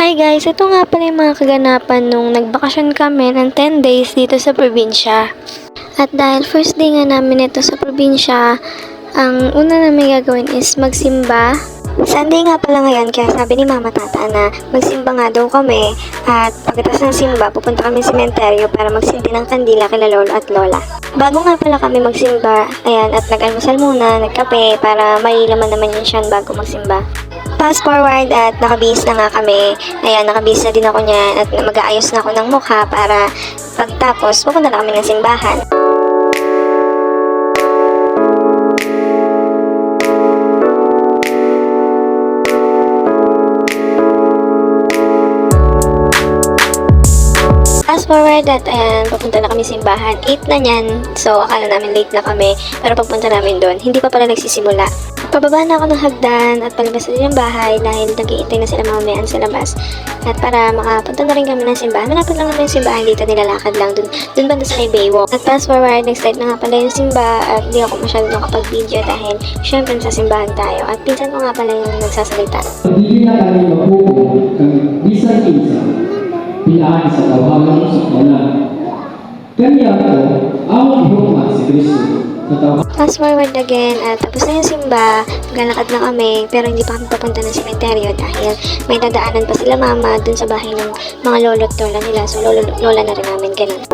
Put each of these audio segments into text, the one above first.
Hi guys, ito nga pala yung mga kaganapan nung nagbakasyon kami ng 10 days dito sa probinsya. At dahil first day nga namin ito sa probinsya, ang una namin gagawin is magsimba. Sunday nga pala ngayon, kaya sabi ni Mama Tata na magsimba nga daw kami at pagkatapos ng simba, pupunta kami sa sementeryo para magsindi ng kandila kila Lolo at Lola. Bago nga pala kami magsimba, ayan, at nag-almusal muna, nagkape para may laman naman yun siyan bago magsimba. Fast forward at nakabihis na nga kami. Ayan, nakabihis na din ako niyan at mag-aayos na ako ng mukha para pagtapos pupunta na kami ng simbahan. Fast forward at ayan, papunta na kami simbahan. 8 na yan, so akala namin late na kami. Pero pagpunta namin doon, hindi pa pala nagsisimula. Pababa na ako ng hagdan at palabas na din yung bahay dahil nag-iintay na sila mamamayan sa labas. At para makapunta na rin kami ng simbahan, malapit lang naman yung simbahan dito, nilalakad lang dun banda sa kay Baywalk. At fast forward, nag-start na nga pala yung simba at di ako masyado nakapag-video dahil syempre sa simbahan tayo. At pinsan ko nga pala yung nagsasalita. Hindi na kami mapupo kang bisan-isa, pinaan sa tawagan sa kanan. Kanya ko, awang ihukma si Kristo. Fast forward again at tapos na yung simba, maglalakad na kami pero hindi pa kami papunta ng sementeryo dahil may dadaanan pa sila mama dun sa bahay ng mga lolo at lola nila, so lola na rin namin ganun.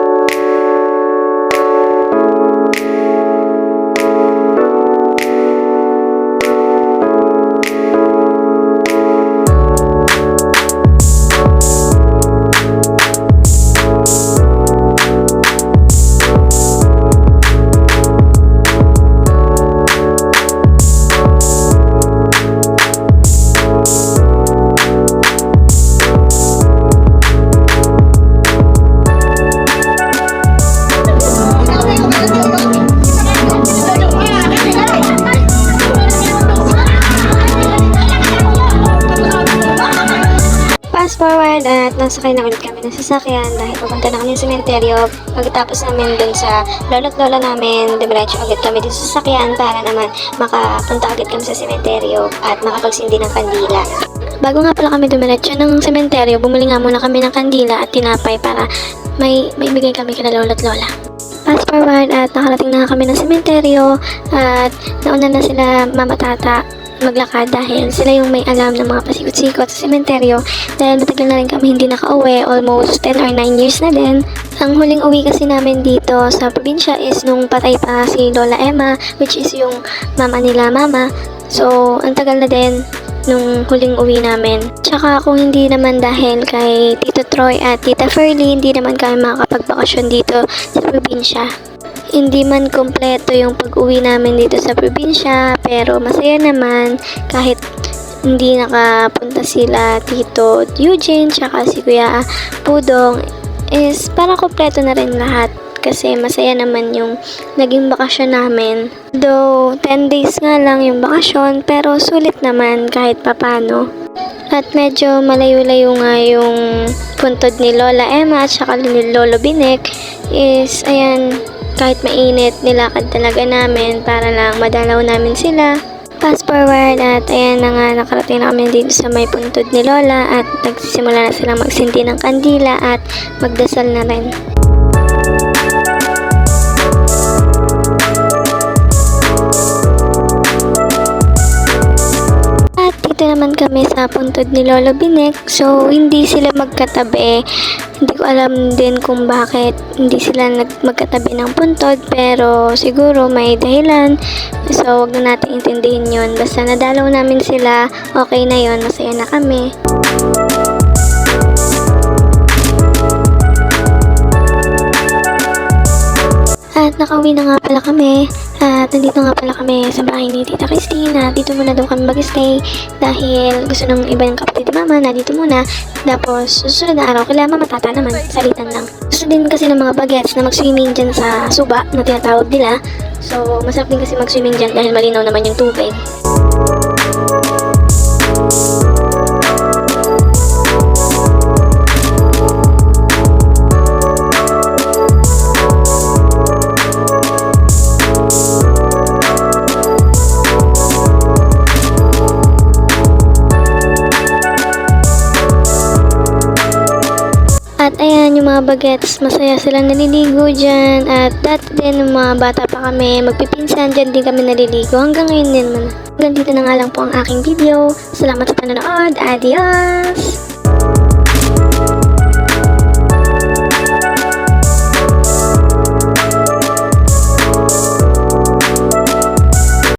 Fast forward at nasakay na ulit kami ng sasakyan dahil pupunta na kami sa sementeryo. Pagkatapos namin dun sa lolo at lola namin, diretso agad kami dun sa sasakyan para naman makapunta agad kami sa sementeryo at makapagsindi ng kandila. Bago nga pala kami dumiretso ng sementeryo, bumili nga muna kami ng kandila at tinapay para may bigay kami kina lolo at lola. Fast forward at nakarating na kami ng sementeryo at nauna na sila Mama Tata maglakad dahil sila yung may alam ng mga pasikot-sikot sa sementeryo dahil matagal na rin kami hindi nakauwi, almost 10 or 9 years na din. Ang huling uwi kasi namin dito sa probinsya is nung patay pa si Lola Emma, which is yung mama nila Mama. So, ang tagal na din nung huling uwi namin. Tsaka kung hindi naman dahil kay Tito Troy at Tita Ferlie, hindi naman kami makapagbakasyon dito sa probinsya. Hindi man kompleto yung pag-uwi namin dito sa probinsya, pero masaya naman kahit hindi nakapunta sila Tito Eugene tsaka si Kuya Pudong, is parang kompleto na rin lahat kasi masaya naman yung naging bakasyon namin. Though 10 days nga lang yung bakasyon, pero sulit naman kahit papano. At medyo malayo-layo nga yung puntod ni Lola Emma at saka ni Lolo Binek is ayan, kahit mainit, nilakad talaga namin para lang madalaw namin sila. Fast forward at ayan na nga, nakarating na kami dito sa may puntod ni Lola at nagsisimula na silang magsindi ng kandila at magdasal na rin. Dito naman kami sa puntod ni Lolo Binek, so hindi sila magkatabi. Hindi ko alam din kung bakit hindi sila magkatabi ng puntod, pero siguro may dahilan, so wag na natin intindihin yun. Basta nadalaw namin sila, okay na yun, masaya na kami. At nakauwi na nga pala kami. At nandito nga pala kami sa bahay ni Tita Christina. Dito muna daw kami mag-stay dahil gusto ng iba ng kapatid ni Mama na dito muna. Tapos susunod na araw, kailangan Mama Tata naman, salitan lang. Gusto din kasi ng mga bagets na mag-swimming dyan sa suba na tinatawag nila. So masarap din kasi mag-swimming dyan dahil malinaw naman yung tubig. At ayan, yung mga bagets, masaya silang naliligo dyan. At dati din, yung mga bata pa kami, magpipinsan, dyan din kami naliligo. Hanggang ngayon din naman. Hanggang dito na nga lang po ang aking video. Salamat sa panonood. Adios!